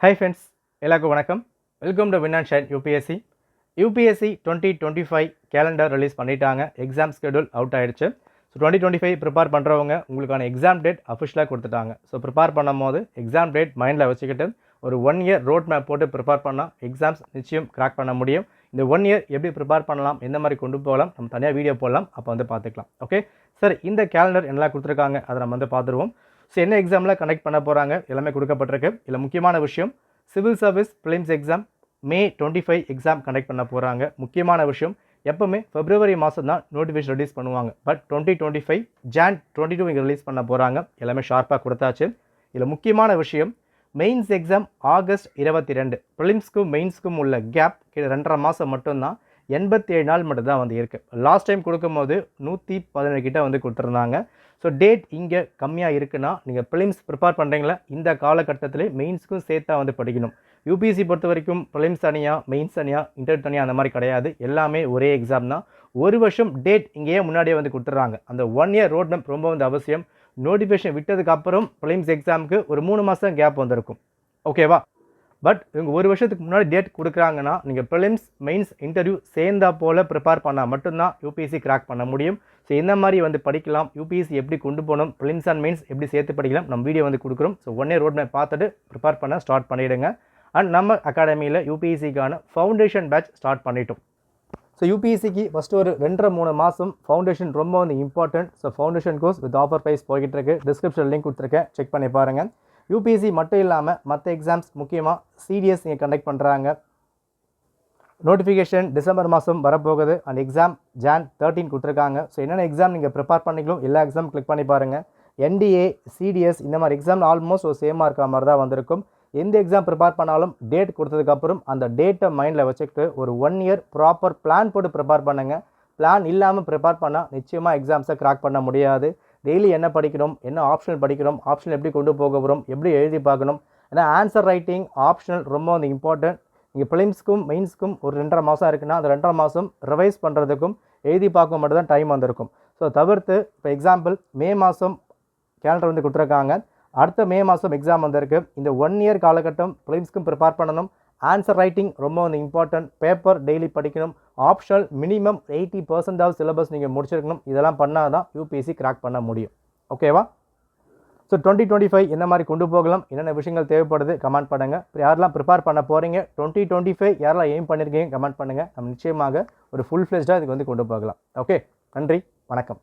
Hi friends, எல்லாருக்கும் வணக்கம். Welcome to win and shine UPSC. UPSC 2025 calendar release பண்ணிட்டாங்க. Exam schedule out ஆயிடுச்சு. So 2025 prepare பண்ணுறவங்க உங்களுக்கான எக்ஸாம் டேட் அஃபிஷியலாக கொடுத்துட்டாங்க. ஸோ ப்ரிப்பேர் பண்ணும்போது எக்ஸாம் டேட் மைண்டில் வச்சுக்கிட்டு ஒரு 1 இயர் ரோட் மேப் போட்டு ப்ரிப்பேர் பண்ணால் எக்ஸாம்ஸ் நிச்சயம் கிராக் பண்ண முடியும். இந்த 1 இயர் எப்படி ப்ரிப்பேர் பண்ணலாம், எந்த மாதிரி கொண்டு போகலாம், நம்ம தனியாக வீடியோ போடலாம், அப்போ வந்து பார்த்துக்கலாம். ஓகே சார், இந்த கேலண்டர் என்னெல்லாம் கொடுத்துருக்காங்க அதை நம்ம வந்து பார்த்துருவோம். ஸோ என்ன எக்ஸாமில் கண்டக்ட் பண்ண போகிறாங்க எல்லாமே கொடுக்கப்பட்டிருக்கு. இதில் முக்கியமான விஷயம் civil service films exam May 25 exam conduct பண்ண போகிறாங்க. முக்கியமான விஷயம் எப்போவுமே February மாதம் தான் நோட்டிஃபிகேஷன் ரிலீஸ் பண்ணுவாங்க. பட் 2025 Jan 22 இங்கே ரிலீஸ் பண்ண போகிறாங்க. எல்லாமே ஷார்ப்பாக கொடுத்தாச்சு. இதில் முக்கியமான விஷயம் மெயின்ஸ் எக்ஸாம் August 22, ப்ரிலிம்ஸ்க்கும் மெயின்ஸ்க்கும் உள்ள கேப் 2.5 மாதம் மட்டும்தான், 87 நாள் மட்டும் தான் வந்து இருக்குது. லாஸ்ட் டைம் கொடுக்கும்போது 117 கிட்ட வந்து கொடுத்துருந்தாங்க. ஸோ டேட் இங்கே கம்மியாக இருக்குன்னா நீங்கள் ப்ரிலிம்ஸ் ப்ரிப்பேர் பண்ணுறீங்களா, இந்த காலகட்டத்தில் மெயின்ஸுக்கும் சேர்த்தா வந்து படிக்கணும். யூபிஎஸ்சி பொறுத்த வரைக்கும் ப்ரிலிம்ஸ் தனியாக, மெயின்ஸ் தனியாக, இன்டர்வியூ தனியாக அந்த மாதிரி கிடையாது. எல்லாமே ஒரே எக்ஸாம் தான். ஒரு வருஷம் டேட் இங்கேயே முன்னாடியே வந்து கொடுத்துட்றாங்க. அந்த 1 இயர் ரோட் மேப் ரொம்ப வந்து அவசியம். நோட்டிஃபிகேஷன் விட்டதுக்கப்புறம் ப்ரிலிம்ஸ் எக்ஸாமுக்கு ஒரு 3 மாதம் கேப் வந்திருக்கும். ஓகேவா? பட் இவங்க ஒரு வருஷத்துக்கு முன்னாடி டேட் கொடுக்குறாங்கன்னா நீங்கள் ப்ரிலிம்ஸ் மெயின்ஸ் இன்டர்வியூ சேர்ந்தா போல் ப்ரிப்பேர் பண்ணால் மட்டும்தான் யூபிஎஸ்சி கிராக் பண்ண முடியும். ஸோ இந்த மாதிரி வந்து படிக்கலாம். யூபிஎஸ்சி எப்படி கொண்டு போகணும், ப்ரிலிம்ஸ் அண்ட் மெயின்ஸ் எப்படி சேர்த்து படிக்கலாம், நம்ம வீடியோ வந்து கொடுக்குறோம். ஸோ 1 இயர் ரோட் மேப் பார்த்துட்டு ப்ரிப்பேர் பண்ண ஸ்டார்ட் பண்ணிவிடுங்க. அண்ட் நம்ம அகாடமியில் யூபிஎஸ்சிக்கான ஃபவுண்டேஷன் பேட்ச் ஸ்டார்ட் பண்ணிட்டோம். ஸோ யூபிஎஸ்சிக்கு ஃபஸ்ட்டு ஒரு 2-3 மாதம் ஃபவுண்டேஷன் ரொம்ப வந்து important. So foundation course with offer price போய்கிட்டு இருக்கு. டிஸ்கிரிப்ஷன் லிங்க் கொடுத்துருக்கேன், செக் பண்ணி பாருங்கள். யூபிஎஸ்சி மட்டும் இல்லாமல் மற்ற எக்ஸாம்ஸ் முக்கியமாக சிடிஎஸ் இங்கே கண்டக்ட் பண்ணுறாங்க. நோட்டிஃபிகேஷன் டிசம்பர் மாதம் வரப்போகுது. அண்ட் எக்ஸாம் Jan 13 கொடுத்துருக்காங்க. ஸோ என்னென்ன எக்ஸாம் நீங்கள் ப்ரிப்பேர் பண்ணிக்கலாம் எல்லா எக்ஸாம் கிளிக் பண்ணி பாருங்கள். என்டிஏ, சிடிஎஸ் இந்த மாதிரி எக்ஸாம் ஆல்மோஸ்ட் ஒரு சேமாக இருக்க மாதிரி தான் வந்திருக்கும். எந்த எக்ஸாம் ப்ரிப்பேர் பண்ணாலும் டேட் கொடுத்ததுக்கப்புறம் அந்த டேட்டை மைண்டில் வச்சுக்கிட்டு ஒரு 1 இயர் ப்ராப்பர் பிளான் போட்டு ப்ரிப்பேர் பண்ணுங்கள். பிளான் இல்லாமல் ப்ரிப்பேர் பண்ணால் நிச்சயமாக எக்ஸாம்ஸை கிராக் பண்ண முடியாது. டெய்லி என்ன படிக்கணும், என்ன ஆப்ஷனல் படிக்கணும், ஆப்ஷனல் எப்படி கொண்டு போக போகிறோம், எப்படி எழுதி பார்க்கணும். ஏன்னா ஆன்சர் ரைட்டிங் ஆப்ஷனல் ரொம்ப வந்து இம்பார்ட்டன்ட். இங்கே ப்ரிலிம்ஸ்க்கும் மெயின்ஸ்க்கும் ஒரு 2.5 மாதம் இருக்குன்னா அந்த 2.5 மாதம் ரிவைஸ் பண்ணுறதுக்கும் எழுதி பார்க்க மட்டும் தான் டைம் வந்திருக்கும். ஸோ தவிர்த்து இப்போ எக்ஸாம்பிள் மே மாதம் கேலண்டர் வந்து கொடுத்துருக்காங்க. அடுத்த மே மாதம் எக்ஸாம் வந்திருக்கு. இந்த 1 இயர் காலகட்டம் ப்ரிலிம்ஸ்க்கும் ப்ரிப்பேர் பண்ணணும். ஆன்சர் ரைட்டிங் ரொம்ப வந்து இம்பார்ட்டன்ட். பேப்பர் டெய்லி படிக்கணும். ஆப்ஷனல் மினிமம் 80% ஆஃப் சிலபஸ் நீங்கள் முடிச்சிருக்கணும். இதெல்லாம் பண்ணால் தான் யூபிஎஸ்சி கிராக் பண்ண முடியும். ஓகேவா? ஸோ 2025 என்ன மாதிரி கொண்டு போகலாம், என்னென்ன விஷயங்கள் தேவைப்படுது கமெண்ட் பண்ணுங்கள். யாரெல்லாம் ப்ரிப்பேர் பண்ண போகிறீங்க, 2025 யாரெல்லாம் எய்ம் பண்ணியிருக்கீங்க கமெண்ட் பண்ணுங்கள். நம்ம நிச்சயமாக ஒரு ஃபுல் ஃப்ளெஜ்டாக இதுக்கு வந்து கொண்டு போகலாம். ஓகே, நன்றி, வணக்கம்.